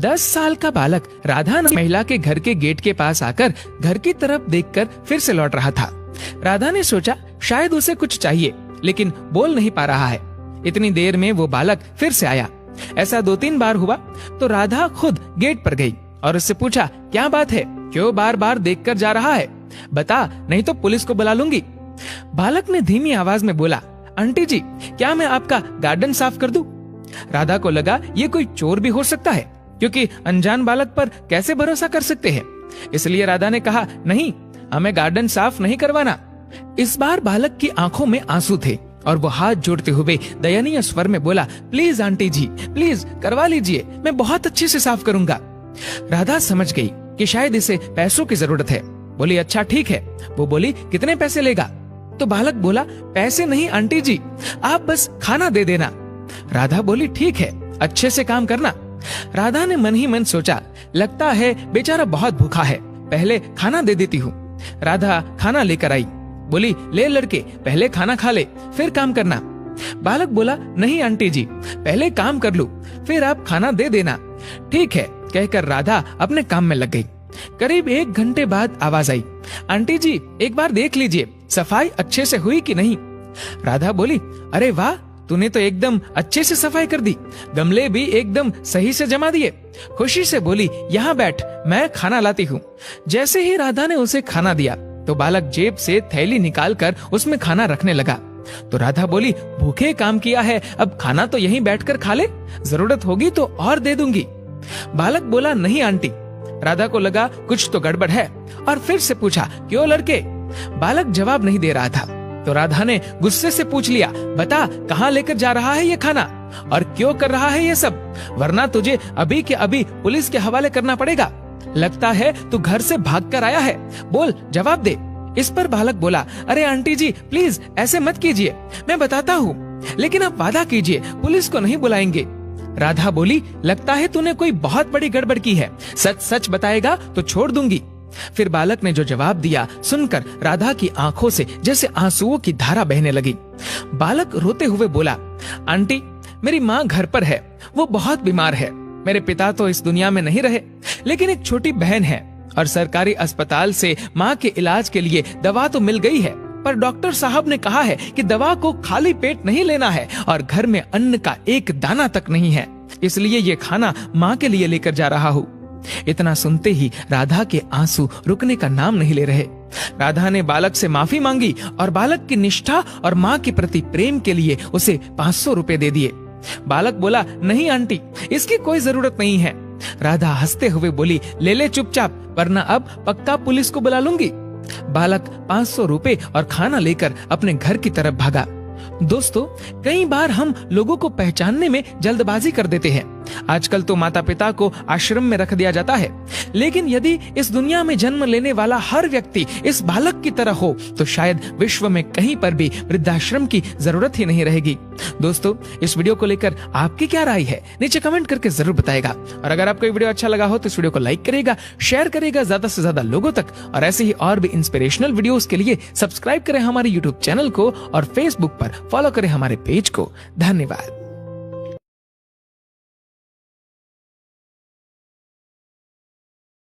10 साल का बालक राधा नाम महिला के घर के गेट के पास आकर घर की तरफ देखकर फिर से लौट रहा था। राधा ने सोचा शायद उसे कुछ चाहिए, लेकिन बोल नहीं पा रहा है। इतनी देर में वो बालक फिर से आया। ऐसा 2-3 बार हुआ तो राधा खुद गेट पर गई और उससे पूछा, क्या बात है, क्यों बार बार देख कर जा रहा है, बता नहीं तो पुलिस को बुला लूंगी। बालक ने धीमी आवाज में बोला, आंटी जी क्या मैं आपका गार्डन साफ कर दूं? राधा को लगा ये कोई चोर भी हो सकता है, क्योंकि अनजान बालक पर कैसे भरोसा कर सकते हैं। इसलिए राधा ने कहा, नहीं हमें गार्डन साफ नहीं करवाना। इस बार बालक की आंखों में आंसू थे और वो हाथ जोड़ते हुए दयनीय स्वर में बोला, प्लीज आंटी जी प्लीज करवा लीजिए, मैं बहुत अच्छे से साफ करूंगा। राधा समझ गई कि शायद इसे पैसों की जरूरत है। बोली, अच्छा ठीक है। वो बोली, कितने पैसे लेगा? तो बालक बोला, पैसे नहीं आंटी जी, आप बस खाना दे देना। राधा बोली, ठीक है, अच्छे से काम करना। राधा ने मन ही मन सोचा, लगता है बेचारा बहुत भूखा है, पहले खाना दे देती हूँ। राधा खाना लेकर आई। बोली, ले लड़के पहले खाना खा ले फिर काम करना। बालक बोला, नहीं आंटी जी पहले काम कर लूं फिर आप खाना दे देना। ठीक है कहकर राधा अपने काम में लग गई। करीब 1 घंटे बाद आवाज आई, आंटी जी एक बार देख लीजिए सफाई अच्छे से हुई कि नहीं। राधा बोली, अरे वाह तूने तो एकदम अच्छे से सफाई कर दी, गमले भी एकदम सही से जमा दिए। खुशी से बोली, यहाँ बैठ मैं खाना लाती हूँ। जैसे ही राधा ने उसे खाना दिया तो बालक जेब से थैली निकालकर उसमें खाना रखने लगा। तो राधा बोली, भूखे काम किया है, अब खाना तो यहीं बैठकर खा ले, जरूरत होगी तो और दे दूंगी। बालक बोला, नहीं आंटी। राधा को लगा कुछ तो गड़बड़ है और फिर से पूछा, क्यों लड़के? बालक जवाब नहीं दे रहा था। तो राधा ने गुस्से से पूछ लिया, बता कहाँ लेकर जा रहा है ये खाना और क्यों कर रहा है ये सब, वरना तुझे अभी के अभी पुलिस के हवाले करना पड़ेगा। लगता है तू घर से भाग कर आया है, बोल जवाब दे। इस पर बालक बोला, अरे आंटी जी प्लीज ऐसे मत कीजिए, मैं बताता हूँ, लेकिन आप वादा कीजिए पुलिस को नहीं बुलाएंगे। राधा बोली, लगता है तूने कोई बहुत बड़ी गड़बड़ की है, सच सच बताएगा तो छोड़ दूंगी। फिर बालक ने जो जवाब दिया सुनकर राधा की आंखों से जैसे आंसुओं की धारा बहने लगी। बालक रोते हुए बोला, आंटी मेरी माँ घर पर है, वो बहुत बीमार है, मेरे पिता तो इस दुनिया में नहीं रहे, लेकिन एक छोटी बहन है और सरकारी अस्पताल से माँ के इलाज के लिए दवा तो मिल गई है, पर डॉक्टर साहब ने कहा है कि दवा को खाली पेट नहीं लेना है और घर में अन्न का एक दाना तक नहीं है, इसलिए ये खाना माँ के लिए लेकर जा रहा हूँ। इतना सुनते ही राधा के आंसू रुकने का नाम नहीं ले रहे। राधा ने बालक से माफी मांगी और बालक की निष्ठा और माँ के प्रति प्रेम के लिए उसे 500 रुपए दे दिए। बालक बोला, नहीं आंटी इसकी कोई जरूरत नहीं है। राधा हंसते हुए बोली, ले ले चुपचाप, वरना अब पक्का पुलिस को बुला लूंगी। बालक 500 रुपए और खाना लेकर अपने घर की तरफ भागा। दोस्तों, कई बार हम लोगों को पहचानने में जल्दबाजी कर देते हैं। आजकल तो माता पिता को आश्रम में रख दिया जाता है, लेकिन यदि इस दुनिया में जन्म लेने वाला हर व्यक्ति इस बालक की तरह हो तो शायद विश्व में कहीं पर भी वृद्धाश्रम की जरूरत ही नहीं रहेगी। दोस्तों, इस वीडियो को लेकर आपकी क्या राय है नीचे कमेंट करके जरूर बताएगा। और अगर आपको ये वीडियो अच्छा लगा हो तो इस वीडियो को लाइक करेगा, शेयर करेगा ज्यादा से ज्यादा लोगों तक, और ऐसे ही और भी इंस्पिरेशनल वीडियोस के लिए सब्सक्राइब करें हमारे यूट्यूब चैनल को और फेसबुक पर फॉलो करें हमारे पेज को। धन्यवाद।